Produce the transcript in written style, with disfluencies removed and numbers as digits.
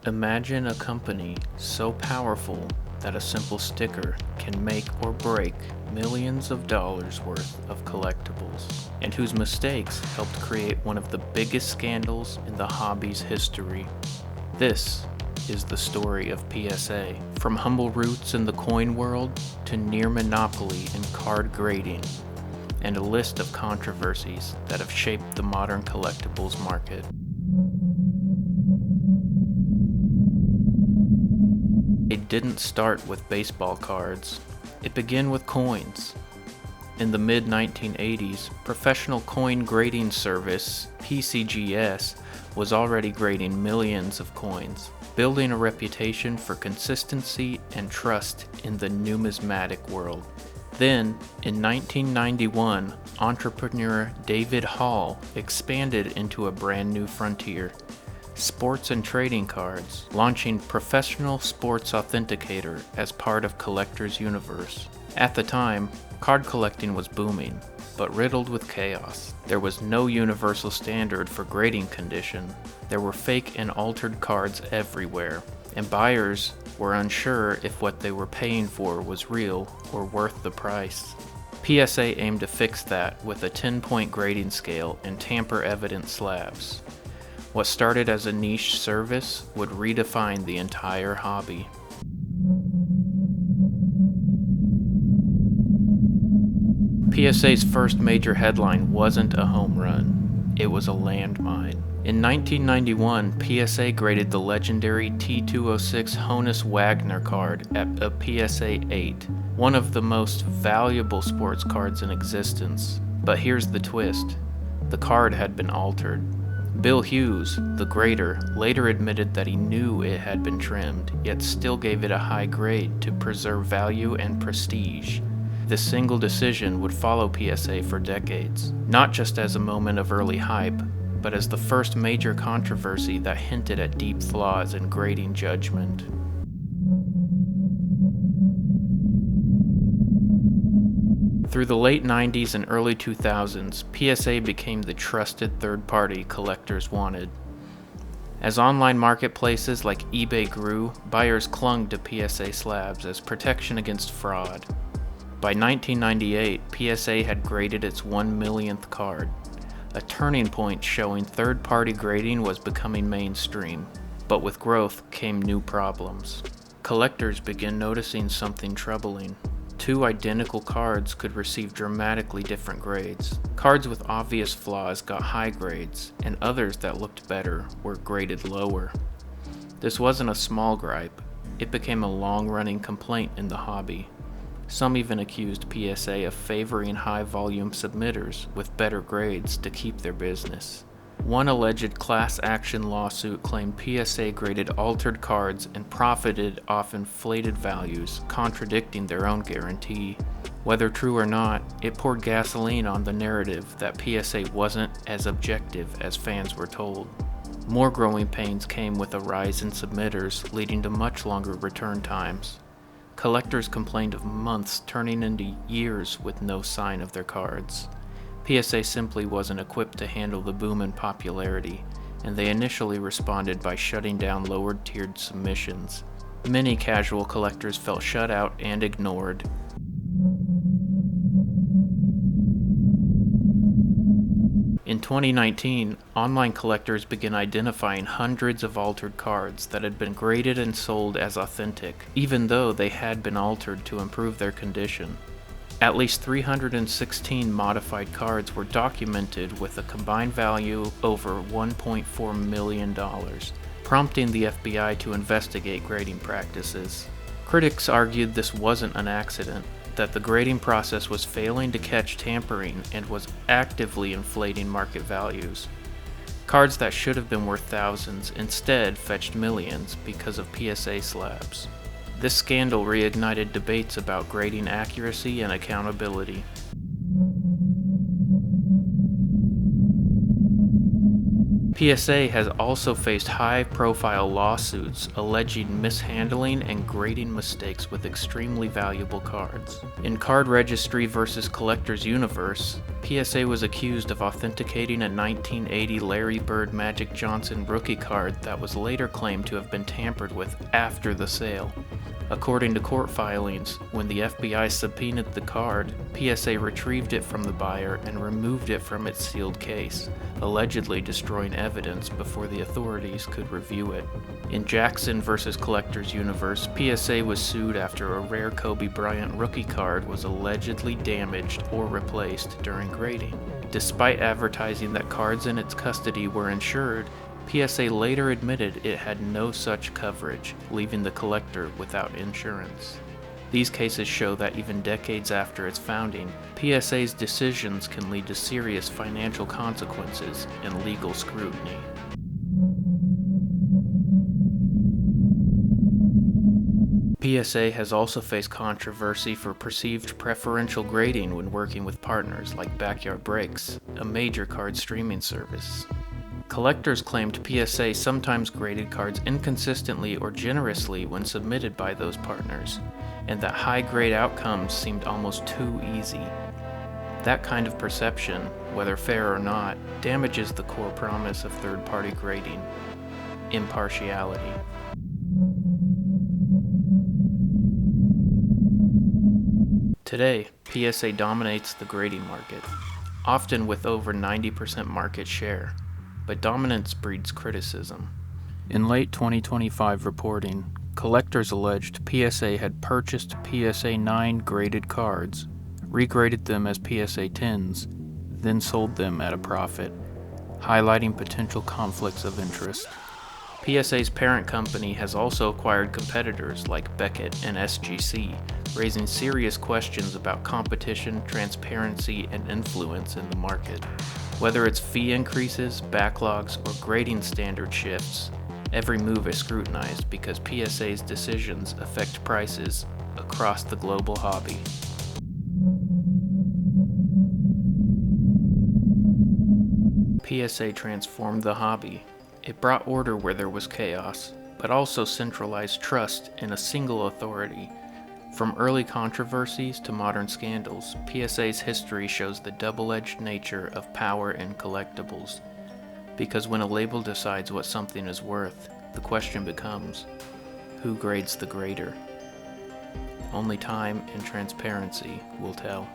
Imagine a company so powerful that a simple sticker can make or break millions of dollars worth of collectibles, and whose mistakes helped create one of the biggest scandals in the hobby's history. This is the story of PSA, from humble roots in the coin world to near monopoly in card grading, and a list of controversies that have shaped the modern collectibles market. It didn't start with baseball cards. It began with coins. In the mid-1980s, professional coin grading service PCGS was already grading millions of coins, building a reputation for consistency and trust in the numismatic world. Then, in 1991, entrepreneur David Hall expanded into a brand new frontier: sports and trading cards, launching Professional Sports Authenticator as part of Collector's Universe. At the time, card collecting was booming, but riddled with chaos. There was no universal standard for grading condition. There were fake and altered cards everywhere, and buyers were unsure if what they were paying for was real or worth the price. PSA aimed to fix that with a 10-point grading scale and tamper-evident slabs. What started as a niche service would redefine the entire hobby. PSA's first major headline wasn't a home run, it was a landmine. In 1991, PSA graded the legendary T206 Honus Wagner card at a PSA 8, one of the most valuable sports cards in existence. But here's the twist: the card had been altered. Bill Hughes, the grader, later admitted that he knew it had been trimmed, yet still gave it a high grade to preserve value and prestige. This single decision would follow PSA for decades, not just as a moment of early hype, but as the first major controversy that hinted at deep flaws in grading judgment. Through the late 90s and early 2000s, PSA became the trusted third-party collectors wanted. As online marketplaces like eBay grew, buyers clung to PSA slabs as protection against fraud. By 1998, PSA had graded its 1 millionth card, a turning point showing third-party grading was becoming mainstream. But with growth came new problems. Collectors began noticing something troubling. Two identical cards could receive dramatically different grades. Cards with obvious flaws got high grades, and others that looked better were graded lower. This wasn't a small gripe. It became a long-running complaint in the hobby. Some even accused PSA of favoring high-volume submitters with better grades to keep their business. One alleged class action lawsuit claimed PSA graded altered cards and profited off inflated values, contradicting their own guarantee. Whether true or not, it poured gasoline on the narrative that PSA wasn't as objective as fans were told. More growing pains came with a rise in submitters, leading to much longer return times. Collectors complained of months turning into years with no sign of their cards. PSA simply wasn't equipped to handle the boom in popularity, and they initially responded by shutting down lower-tiered submissions. Many casual collectors felt shut out and ignored. In 2019, online collectors began identifying hundreds of altered cards that had been graded and sold as authentic, even though they had been altered to improve their condition. At least 316 modified cards were documented with a combined value over $1.4 million, prompting the FBI to investigate grading practices. Critics argued this wasn't an accident, that the grading process was failing to catch tampering and was actively inflating market values. Cards that should have been worth thousands instead fetched millions because of PSA slabs. This scandal reignited debates about grading accuracy and accountability. PSA has also faced high-profile lawsuits alleging mishandling and grading mistakes with extremely valuable cards. In Card Registry vs. Collector's Universe, PSA was accused of authenticating a 1980 Larry Bird Magic Johnson rookie card that was later claimed to have been tampered with after the sale. According to court filings, when the FBI subpoenaed the card, PSA retrieved it from the buyer and removed it from its sealed case, allegedly destroying evidence before the authorities could review it. In Jackson vs. Collectors Universe, PSA was sued after a rare Kobe Bryant rookie card was allegedly damaged or replaced during grading. Despite advertising that cards in its custody were insured, PSA later admitted it had no such coverage, leaving the collector without insurance. These cases show that even decades after its founding, PSA's decisions can lead to serious financial consequences and legal scrutiny. PSA has also faced controversy for perceived preferential grading when working with partners like Backyard Breaks, a major card streaming service. Collectors claimed PSA sometimes graded cards inconsistently or generously when submitted by those partners, and that high-grade outcomes seemed almost too easy. That kind of perception, whether fair or not, damages the core promise of third-party grading: impartiality. Today, PSA dominates the grading market, often with over 90% market share. But dominance breeds criticism. In late 2025 reporting, collectors alleged PSA had purchased PSA 9 graded cards, regraded them as PSA 10s, then sold them at a profit, highlighting potential conflicts of interest. PSA's parent company has also acquired competitors like Beckett and SGC, raising serious questions about competition, transparency, and influence in the market. Whether it's fee increases, backlogs, or grading standard shifts, every move is scrutinized because PSA's decisions affect prices across the global hobby. PSA transformed the hobby. It brought order where there was chaos, but also centralized trust in a single authority. From early controversies to modern scandals, PSA's history shows the double-edged nature of power in collectibles. Because when a label decides what something is worth, the question becomes, who grades the grader? Only time and transparency will tell.